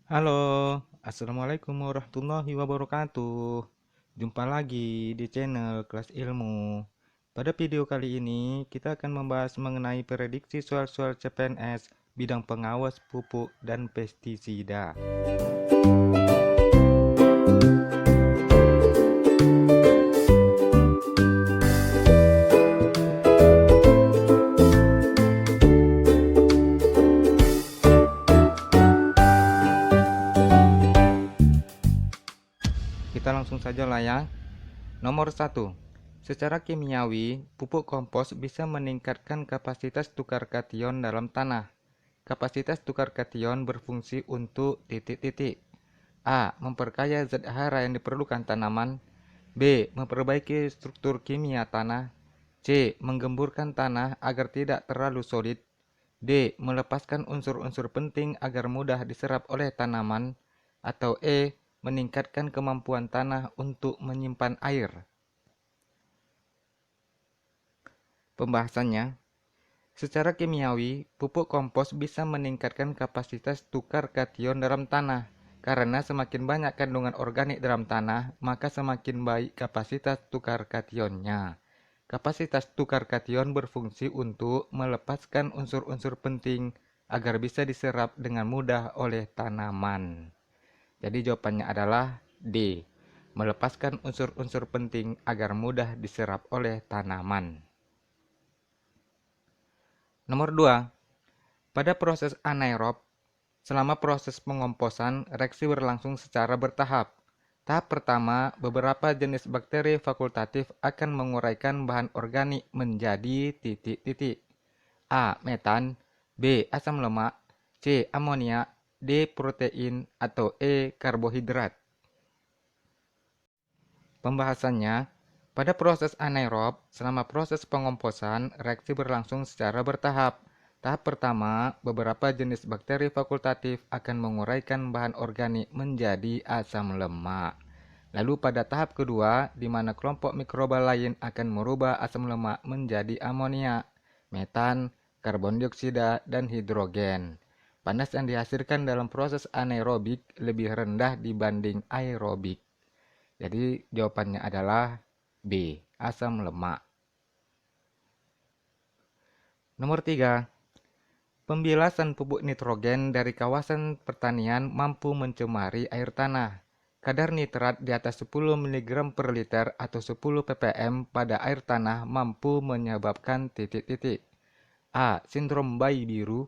Halo, Assalamualaikum warahmatullahi wabarakatuh. Jumpa lagi di channel Kelas Ilmu. Pada video kali ini, kita akan membahas mengenai prediksi soal-soal CPNS bidang pengawas pupuk dan pestisida. Kita langsung saja lah ya. Nomor 1. Secara kimiawi, pupuk kompos bisa meningkatkan kapasitas tukar kation dalam tanah. Kapasitas tukar kation berfungsi untuk titik-titik. A. Memperkaya zat hara yang diperlukan tanaman. B. Memperbaiki struktur kimia tanah. C. Menggemburkan tanah agar tidak terlalu solid. D. Melepaskan unsur-unsur penting agar mudah diserap oleh tanaman. Atau E. Meningkatkan kemampuan tanah untuk menyimpan air. Pembahasannya, secara kimiawi, pupuk kompos bisa meningkatkan kapasitas tukar kation dalam tanah. Karena semakin banyak kandungan organik dalam tanah, maka semakin baik kapasitas tukar kationnya. Kapasitas tukar kation berfungsi untuk melepaskan unsur-unsur penting agar bisa diserap dengan mudah oleh tanaman. Jadi jawabannya adalah D. Melepaskan unsur-unsur penting agar mudah diserap oleh tanaman. Nomor 2. Pada proses anaerob, selama proses pengomposan, reaksi berlangsung secara bertahap. Tahap pertama, beberapa jenis bakteri fakultatif akan menguraikan bahan organik menjadi titik-titik. A. Metan. B. Asam lemak. C. Amonia. D. Protein. Atau E. Karbohidrat. Pembahasannya, pada proses anaerob, selama proses pengomposan, reaksi berlangsung secara bertahap. Tahap pertama, beberapa jenis bakteri fakultatif akan menguraikan bahan organik menjadi asam lemak. Lalu pada tahap kedua, di mana kelompok mikroba lain akan merubah asam lemak menjadi amonia, metan, karbon dioksida, dan hidrogen. Panas yang dihasilkan dalam proses anaerobik lebih rendah dibanding aerobik. Jadi jawabannya adalah B. Asam lemak. Nomor 3. Pembilasan pupuk nitrogen dari kawasan pertanian mampu mencemari air tanah. Kadar nitrat di atas 10 mg per liter atau 10 ppm pada air tanah mampu menyebabkan titik-titik. A. Sindrom bayi biru.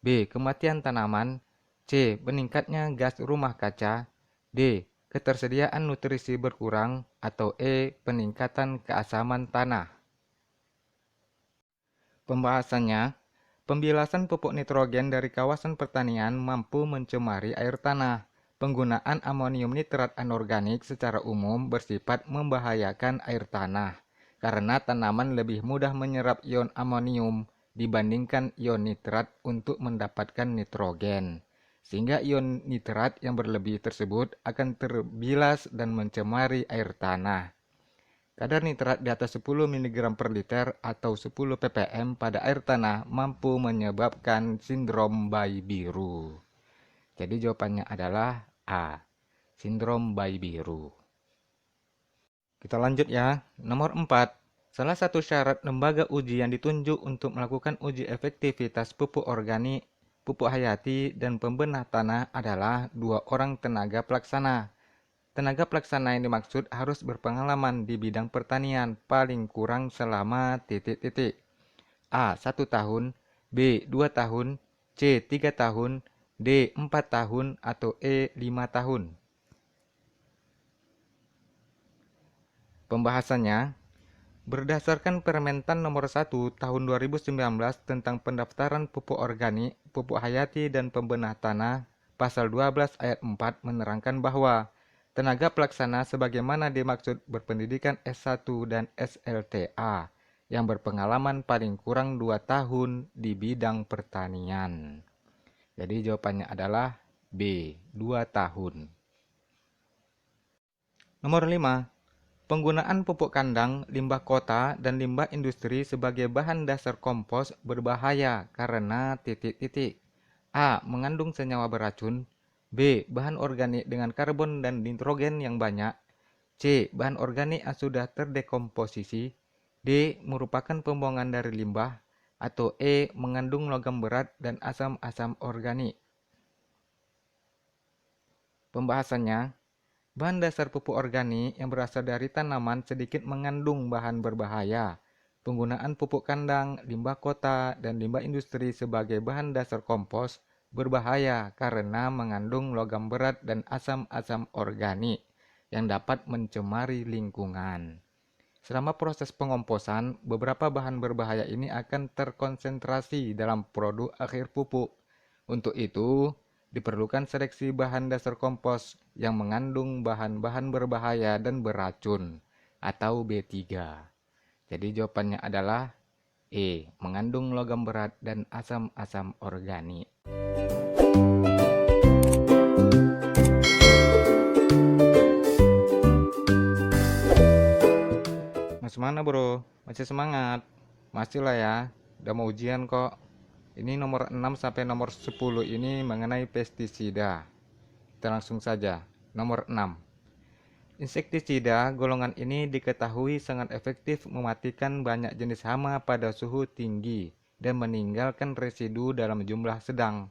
B. Kematian tanaman. C. Meningkatnya gas rumah kaca. D. Ketersediaan nutrisi berkurang. Atau E. Peningkatan keasaman tanah. Pembahasannya, pembilasan pupuk nitrogen dari kawasan pertanian mampu mencemari air tanah. Penggunaan amonium nitrat anorganik secara umum bersifat membahayakan air tanah, karena tanaman lebih mudah menyerap ion amonium dibandingkan ion nitrat untuk mendapatkan nitrogen. Sehingga ion nitrat yang berlebih tersebut akan terbilas dan mencemari air tanah. Kadar nitrat di atas 10 mg per liter atau 10 ppm pada air tanah mampu menyebabkan sindrom bayi biru. Jadi jawabannya adalah A. Sindrom bayi biru. Kita lanjut ya. Nomor 4. Salah satu syarat lembaga uji yang ditunjuk untuk melakukan uji efektivitas pupuk organik, pupuk hayati, dan pembenah tanah adalah 2 orang tenaga pelaksana. Tenaga pelaksana yang dimaksud harus berpengalaman di bidang pertanian paling kurang selama titik-titik. A. 1 tahun. B. 2 tahun. C. 3 tahun. D. 4 tahun. Atau E. 5 tahun. Pembahasannya, berdasarkan Permentan Nomor 1 Tahun 2019 tentang pendaftaran pupuk organik, pupuk hayati, dan pembenah tanah, Pasal 12 ayat 4 menerangkan bahwa tenaga pelaksana sebagaimana dimaksud berpendidikan S1 dan SLTA yang berpengalaman paling kurang 2 tahun di bidang pertanian. Jadi jawabannya adalah B. 2 tahun. Nomor 5. Penggunaan pupuk kandang, limbah kota, dan limbah industri sebagai bahan dasar kompos berbahaya karena titik-titik. A. Mengandung senyawa beracun. B. Bahan organik dengan karbon dan nitrogen yang banyak. C. Bahan organik yang sudah terdekomposisi. D. Merupakan pembuangan dari limbah. Atau E. Mengandung logam berat dan asam-asam organik. Pembahasannya, bahan dasar pupuk organik yang berasal dari tanaman sedikit mengandung bahan berbahaya. Penggunaan pupuk kandang, limbah kota, dan limbah industri sebagai bahan dasar kompos berbahaya karena mengandung logam berat dan asam-asam organik yang dapat mencemari lingkungan. Selama proses pengomposan, beberapa bahan berbahaya ini akan terkonsentrasi dalam produk akhir pupuk. Untuk itu, diperlukan seleksi bahan dasar kompos yang mengandung bahan-bahan berbahaya dan beracun atau B3. Jadi jawabannya adalah E, mengandung logam berat dan asam-asam organik. Mas mana bro? Masih semangat? Masih lah ya, udah mau ujian kok. Ini nomor 6 sampai nomor 10 ini mengenai pestisida. Kita langsung saja. Nomor 6. Insektisida golongan ini diketahui sangat efektif mematikan banyak jenis hama pada suhu tinggi dan meninggalkan residu dalam jumlah sedang.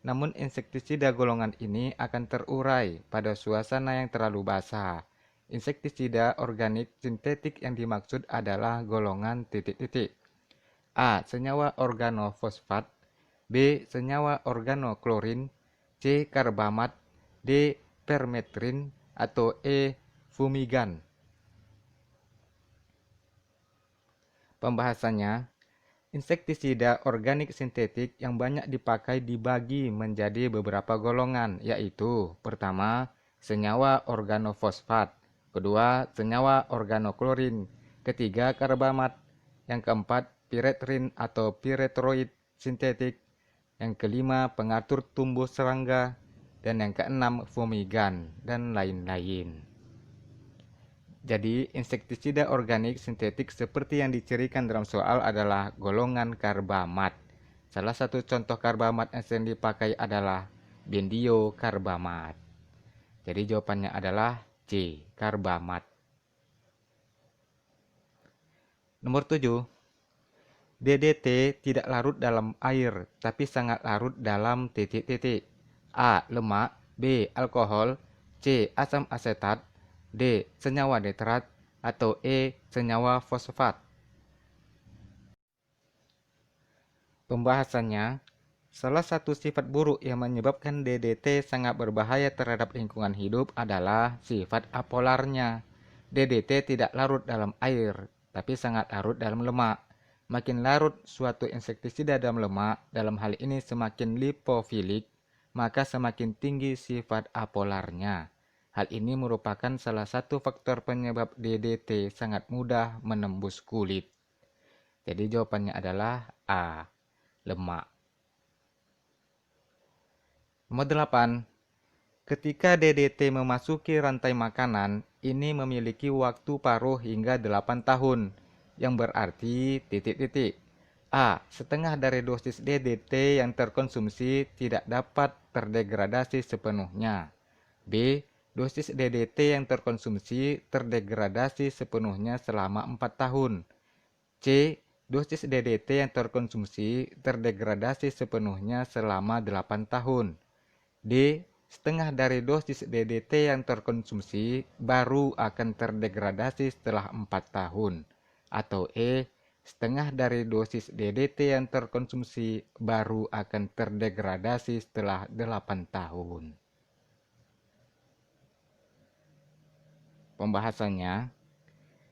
Namun insektisida golongan ini akan terurai pada suasana yang terlalu basah. Insektisida organik sintetik yang dimaksud adalah golongan titik-titik. A. Senyawa organofosfat. B. Senyawa organoklorin. C. Karbamat. D. Permetrin. Atau E. Fumigan. Pembahasannya, insektisida organik sintetik yang banyak dipakai dibagi menjadi beberapa golongan, yaitu pertama, senyawa organofosfat, kedua, senyawa organoklorin, ketiga, karbamat, yang keempat, piretrin atau piretroid sintetik, yang kelima, pengatur tumbuh serangga, dan yang keenam, fumigan, dan lain-lain. Jadi, insektisida organik sintetik seperti yang dicirikan dalam soal adalah golongan karbamat. Salah satu contoh karbamat yang sering dipakai adalah bendiokarbamat. Jadi jawabannya adalah C, karbamat. Nomor 7. DDT tidak larut dalam air, tapi sangat larut dalam titik-titik. A. Lemak. B. Alkohol. C. Asam asetat. D. Senyawa nitrat. Atau E. Senyawa fosfat. Pembahasannya, salah satu sifat buruk yang menyebabkan DDT sangat berbahaya terhadap lingkungan hidup adalah sifat apolarnya. DDT tidak larut dalam air, tapi sangat larut dalam lemak. Makin larut suatu insektisida dalam lemak, dalam hal ini semakin lipofilik, maka semakin tinggi sifat apolarnya. Hal ini merupakan salah satu faktor penyebab DDT sangat mudah menembus kulit. Jadi jawabannya adalah A, lemak. Nomor 8. Ketika DDT memasuki rantai makanan, ini memiliki waktu paruh hingga 8 tahun, yang berarti titik-titik. A. Setengah dari dosis DDT yang terkonsumsi tidak dapat terdegradasi sepenuhnya. B. Dosis DDT yang terkonsumsi terdegradasi sepenuhnya selama 4 tahun. C. Dosis DDT yang terkonsumsi terdegradasi sepenuhnya selama 8 tahun. D. Setengah dari dosis DDT yang terkonsumsi baru akan terdegradasi setelah 4 tahun. Atau E. Setengah dari dosis DDT yang terkonsumsi baru akan terdegradasi setelah 8 tahun. Pembahasannya,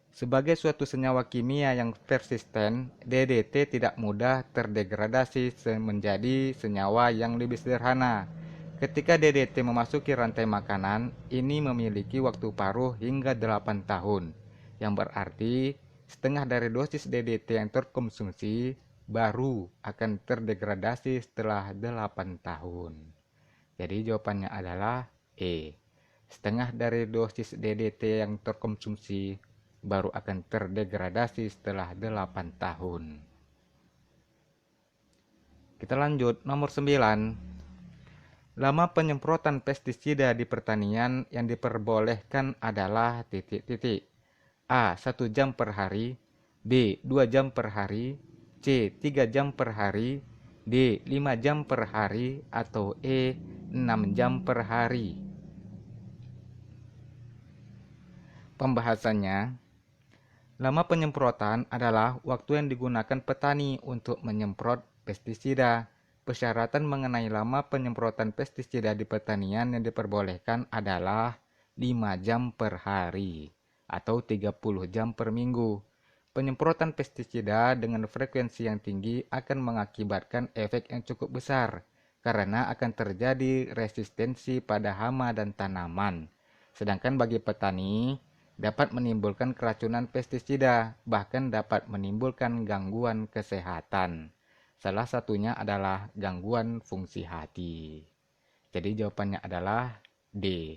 sebagai suatu senyawa kimia yang persisten, DDT tidak mudah terdegradasi menjadi senyawa yang lebih sederhana. Ketika DDT memasuki rantai makanan, ini memiliki waktu paruh hingga 8 tahun, yang berarti setengah dari dosis DDT yang terkonsumsi baru akan terdegradasi setelah 8 tahun. Jadi jawabannya adalah E. Setengah dari dosis DDT yang terkonsumsi baru akan terdegradasi setelah 8 tahun. Kita lanjut, nomor 9. Lama penyemprotan pestisida di pertanian yang diperbolehkan adalah titik-titik. A. 1 jam per hari, B. 2 jam per hari, C. 3 jam per hari, D. 5 jam per hari, atau E. 6 jam per hari. Pembahasannya, lama penyemprotan adalah waktu yang digunakan petani untuk menyemprot pestisida. Persyaratan mengenai lama penyemprotan pestisida di pertanian yang diperbolehkan adalah 5 jam per hari atau 30 jam per minggu. Penyemprotan pestisida dengan frekuensi yang tinggi akan mengakibatkan efek yang cukup besar karena akan terjadi resistensi pada hama dan tanaman. Sedangkan bagi petani, dapat menimbulkan keracunan pestisida, bahkan dapat menimbulkan gangguan kesehatan. Salah satunya adalah gangguan fungsi hati. Jadi jawabannya adalah D,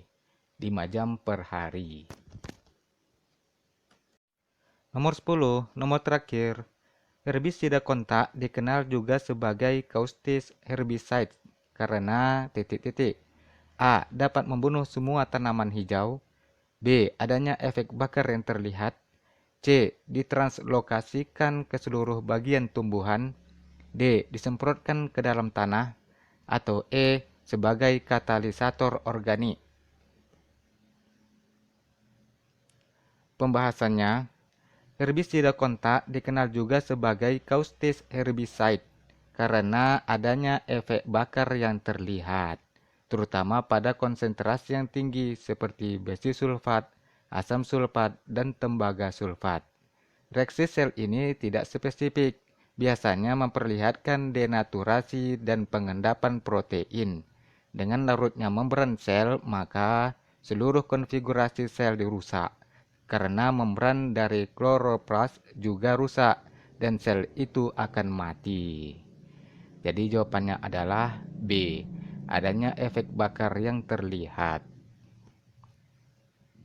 5 jam per hari. Nomor 10, nomor terakhir. Herbisida kontak dikenal juga sebagai caustic herbicide karena titik-titik. A. Dapat membunuh semua tanaman hijau. B. Adanya efek bakar yang terlihat. C. Ditranslokasikan ke seluruh bagian tumbuhan. D. Disemprotkan ke dalam tanah. Atau E. Sebagai katalisator organik. Pembahasannya, herbisida kontak dikenal juga sebagai caustic herbicide karena adanya efek bakar yang terlihat, terutama pada konsentrasi yang tinggi seperti besi sulfat, asam sulfat, dan tembaga sulfat. Reaksi sel ini tidak spesifik, biasanya memperlihatkan denaturasi dan pengendapan protein. Dengan larutnya membran sel, maka seluruh konfigurasi sel dirusak, karena membran dari kloroplas juga rusak, dan sel itu akan mati. Jadi jawabannya adalah B, adanya efek bakar yang terlihat.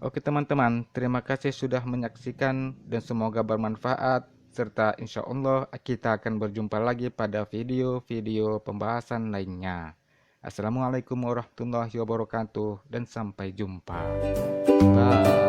Oke teman-teman, terima kasih sudah menyaksikan dan semoga bermanfaat. Serta insya Allah kita akan berjumpa lagi pada video-video pembahasan lainnya. Assalamualaikum warahmatullahi wabarakatuh dan sampai jumpa. Bye.